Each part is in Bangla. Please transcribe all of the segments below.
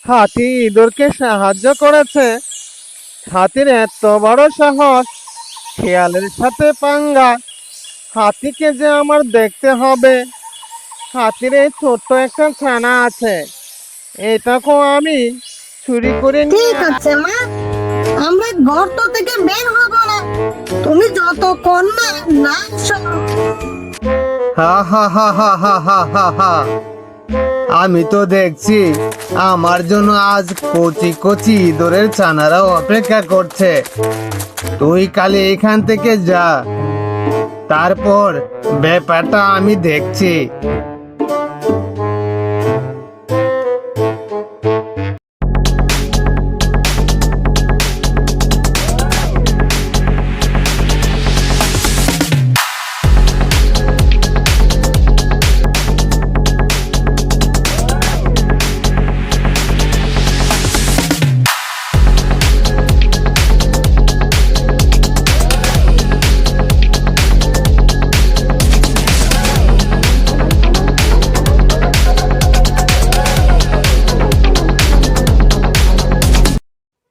হাতি ইঁদুরকে সাহায্য করেছে। হাতির এত বড় সাহস, শিয়ালের সাথে পাঙ্গা। হাতিকে যে আমার দেখতে হবে। হাতির এই ছোট্ট একটা ছানা আছে, এটাকেও আমি চুরি করে নিয়ে ঠিক আছে মা, আমরা গর্ত থেকে বের হব না তুমি যতক্ষণ না নামছো। হা হা হা হা হা হা হা হা। আমি তো দেখছি আমার জন্য আজ কচি কচি ইঁদুরের ছানারাও অপেক্ষা করছে। তুই কালে এখান থেকে যা, তারপর ব্যাপারটা আমি দেখছি।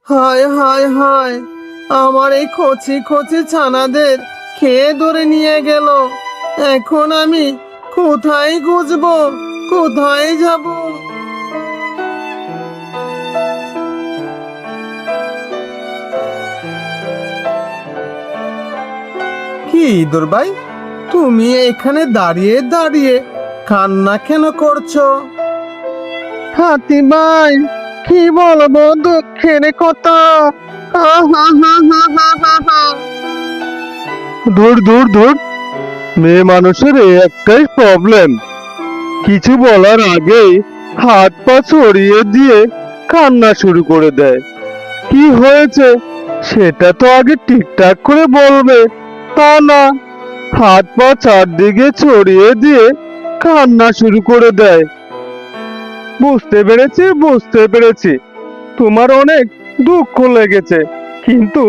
হায় হায় হায়, আমার এই কচি কচি ছানাদের খেয়ে ধরে নিয়ে গেল। এখন আমি কোথায় খুঁজবো, কোথায় যাব? কি ইঁদুর ভাই, তুমি এখানে দাঁড়িয়ে দাঁড়িয়ে কান্না কেন করছো? হাতি ভাই, কি বলবো দুঃখের কথা। আহা হা হা হা হা হা। দূর দূর দূর, মেয়ে মানুষের এই একটাই প্রবলেম, কিছু বলার আগেই হাত পা ছড়িয়ে দিয়ে কান্না শুরু করে দেয়। কি হয়েছে সেটা তো আগে ঠিকঠাক করে বলবে, তা না, হাত পা চারদিকে ছড়িয়ে দিয়ে কান্না শুরু করে দেয়। বুঝতে পেরেছি বুঝতে পেরেছি, তোমার অনেক দুঃখ লেগেছে, কিন্তু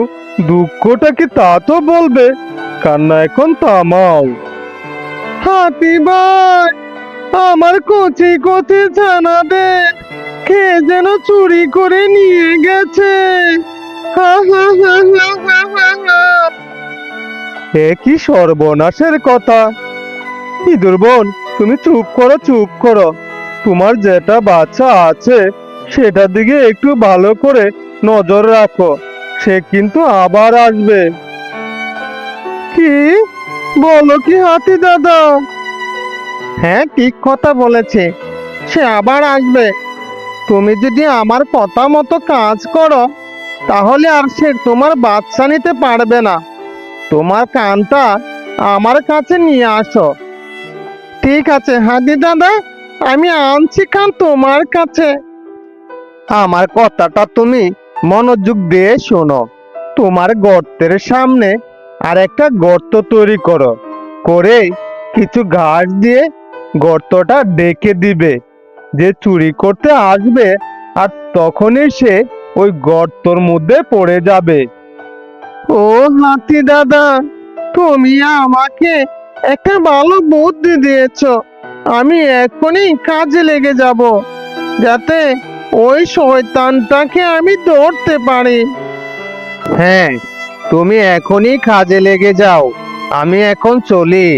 দুঃখটা কি তা তো বলবে, কান্না এখন থামাও। হাতি ভাই, আমার কচি কচি ছানাদের কে যেন চুরি করে নিয়ে গেছে। হা হা হা হা হা হা হা। এ কি সর্বনাশের কথা! ইঁদুর বোন, তুমি চুপ করো চুপ করো, তোমার যেটা বাচ্চা আছে সেটার দিকে একটু ভালো করে নজর রাখো, সে কিন্তু আবার আসবে। কি বলো কি হাতি দাদা? হ্যাঁ, ঠিক কথা বলেছে, সে আবার আসবে। তুমি যদি আমার কথা মতো কাজ করো, তাহলে আর সে তোমার বাচ্চা নিতে পারবে না। তোমার কানটা আমার কাছে নিয়ে আসো। ঠিক আছে হাতি দাদা, আমি আনছি কান তোমার কাছে। আমার কথাটা তুমি মনোযোগ দিয়ে শোনো। তোমার গর্তের সামনে আর একটা গর্ত তৈরি করো, করে কিছু ঘাস দিয়ে গর্তটা ডেকে দিবে। যে চুরি করতে আসবে আর তখনই সে ওই গর্তর মধ্যে পড়ে যাবে। ও হাতি দাদা, তুমি আমাকে একটা ভালো বুদ্ধি দিয়েছো। আমি এখনই কাজে লেগে যাব, যাতে ওই শয়তানটাকে আমি ধরতে পারি। হ্যাঁ, তুমি এখনই কাজে লেগে যাও, আমি এখন চলি।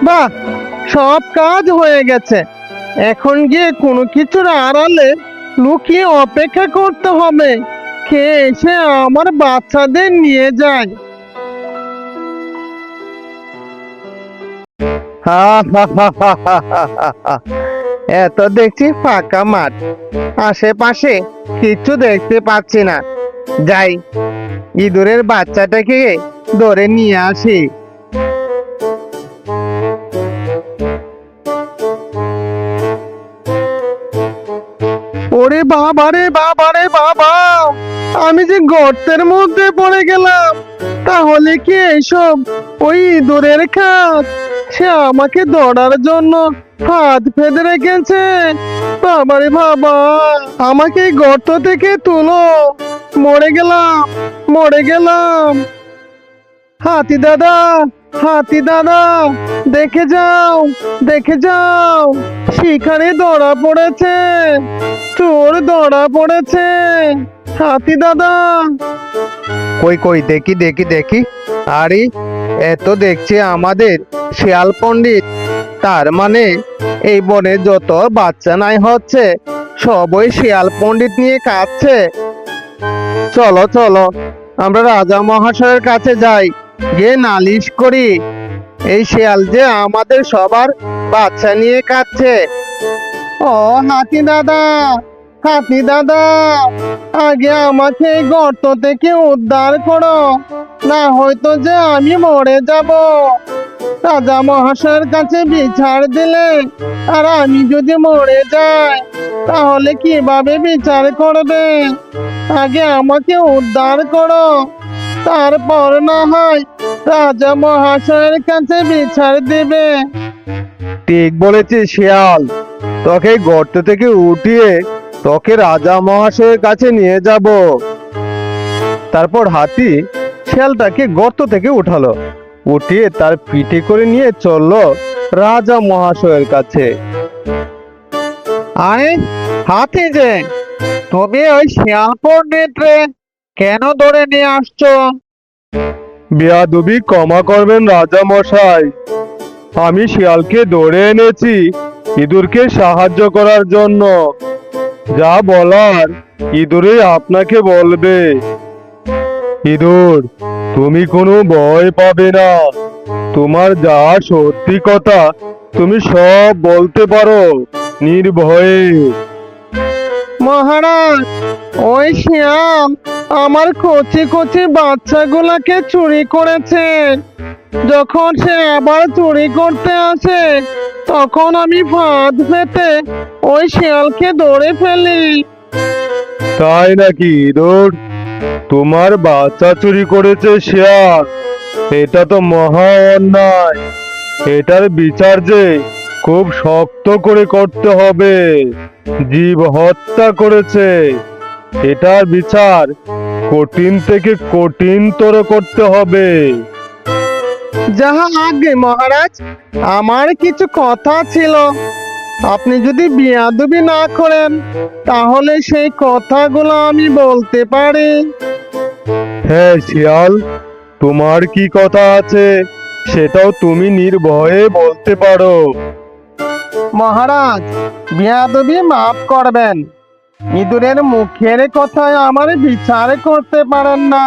বাহ, সব কাজ হয়ে গেছে। এখন গিয়ে কোনো কিছুর আড়ালে লুকিয়ে অপেক্ষা করতে হবে, কে এসে আমার বাচ্চাদের নিয়ে যায়। হা হা হা হা হা হা হা হা। এত দেখছি ফাঁকা মাঠ, আশেপাশে কিছু দেখতে পাচ্ছি না। যাই, ইঁদুরের বাচ্চাটাকে ধরে নিয়ে আসি। ওরে বাবা রে বাবা রে বাবা, আমি যে গর্তের মধ্যে পড়ে গেলাম। তাহলে কি এইসব ওই ইঁদুরের খাত? সে আমাকে ধরার জন্য হাত বেঁধে রেখেছে। বাবা রে বাবা, আমাকে এই গর্ত থেকে তুলো, মরে গেলাম, মরে গেলাম। হাতি দাদা, হাতি দাদা, দেখে যাও, দেখে যাও, শিকারি ধরা পড়েছে, চোর ধরা পড়েছে। হাতি দাদা, কই কই দেখি দেখি দেখি। আরে এত দেখছি আমাদের শিয়াল পণ্ডিত। তার মানে এই বনে যত বাচ্চা নাই হচ্ছে সবই শিয়াল পণ্ডিত নিয়ে কাঁদছে। চলো চলো, আমরা রাজা মহাশয়ের কাছে যাই, গিয়ে নালিশ করি এই শিয়াল যে আমাদের সবার বাচ্চা নিয়ে কাঁদছে। ও হাতি দাদা, হাতি দাদা, আগে আমাকে এই গর্ত থেকে উদ্ধার করো, না হয়তো যে আমি মরে যাব। রাজা মহাশয়ের কাছে বিচার দিলে আর আমি যদি মরে যাই তাহলে কিভাবে বিচার করবে? আগে আমাকে উদ্ধার করো, তারপর না হয় রাজা মহাশয়ের কাছে বিচার দিবে। ঠিক বলেছিস শিয়াল, তোকে গর্ত থেকে উঠিয়ে তোকে রাজা মহাশয়ের কাছে নিয়ে যাব। তারপর হাতি শিয়ালটাকে গর্ত থেকে উঠালো, উঠিয়ে তার পিঠে করে নিয়ে চললো রাজা মহাশয়ের কাছে। আরে হাতি যে, তুমি ওই শিয়াল পণ্ডিতরে কেন ধরে নিয়ে আসছো? বেয়াদবি ক্ষমা করবেন রাজা মশাই, আমি শিয়ালকে ধরে এনেছি ইঁদুরকে সাহায্য করার জন্য। যা বলার ইঁদুরই আপনাকে বলবে। ইঁদুর, তুমি কোনো ভয় পাবে না, তোমার যা সত্যি কথা তুমি সব বলতে পারো নির্ভয়ে। মহারাজ, ওই শিয়াল আমার কচি কচি বাচ্চাগুলাকে চুরি করেছে। যখন সে আবার চুরি করতে আসে তখন আমি ফাঁদ পেতে ওই শিয়ালকে ধরে ফেলি। তাই নাকি ইঁদুর? তোমার বাচ্চা চুরি করেছে শিয়াল, এটা তো মহা অন্যায়। এটার বিচার যে খুব শক্ত করে করতে হবে। জীব হত্যা করেছে, এটার বিচার কঠিন থেকে কঠিনতর করতে হবে। যাহা আগে মহারাজ, আমার কিছু কথা ছিল, আপনি যদি বেয়াদবি না করেন তাহলে সেই কথাগুলো আমি বলতে পারি। হ্যাঁ শিয়াল, তোমার কি কথা আছে সেটাও তুমি নির্ভয়ে বলতে পারো। মহারাজ, বেয়াদবি মাফ করবেন, ইঁদুরের মুখের কথায় আমার বিচার করতে পারেন না।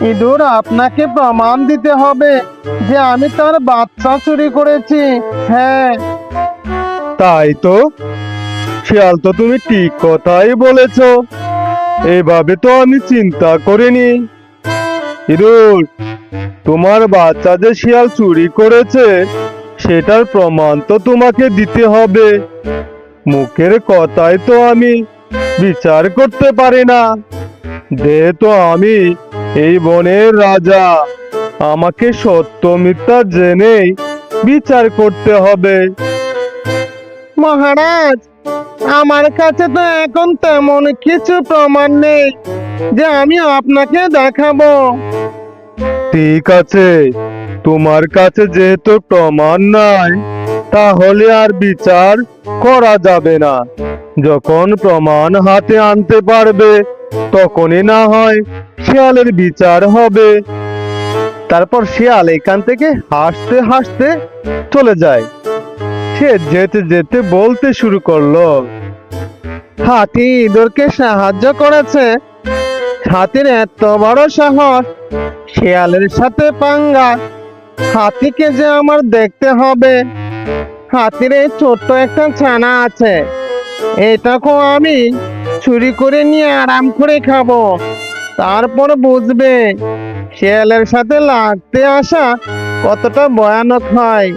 ইঁদুর, আপনাকে প্রমাণ দিতে হবে যে আমি তার বাচ্চা চুরি করেছি। হ্যাঁ। তাই তো, শিয়াল তো তুমি ঠিক কথাই বলেছো, এভাবে তো আমি চিন্তা করিনি। ইঁদুর, তোমার বাচ্চা যে শিয়াল চুরি করেছে সেটার প্রমাণ তো তোমাকে দিতে হবে। মুখের কথায় তো আমি বিচার করতে পারি না, যেহেতু আমি এই বনের রাজা, আমাকে সত্য মিথ্যা জেনেই বিচার করতে হবে। মহারাজ, আমার কাছে তো এখন তেমন কিছু প্রমাণ নেই যে আমি আপনাকে দেখাবো। ঠিক আছে, তোমার কাছে যেহেতু প্রমাণ নাই তাহলে আর বিচার করা যাবে না। যখন প্রমাণ হাতে আনতে পারবে তখনই না হয় শিয়ালের বিচার হবে। তারপর শিয়াল এখান থেকে হাসতে হাসতে চলে যায়। সে যেতে যেতে বলতে শুরু করলো, হাতি ইঁদুরকে সাহায্য করেছে, হাতির এত বড় সাহস, শিয়ালের সাথে পাঙ্গা। হাতিকে যে আমার দেখতে হবে। হাতির এই ছোট্ট একটা ছানা আছে, এটাকেও আমি চুরি করে নিয়ে আরাম করে খাবো, তারপর বুঝবে শিয়ালের সাথে লাগতে আসা কতটা ভয়ানক হয়।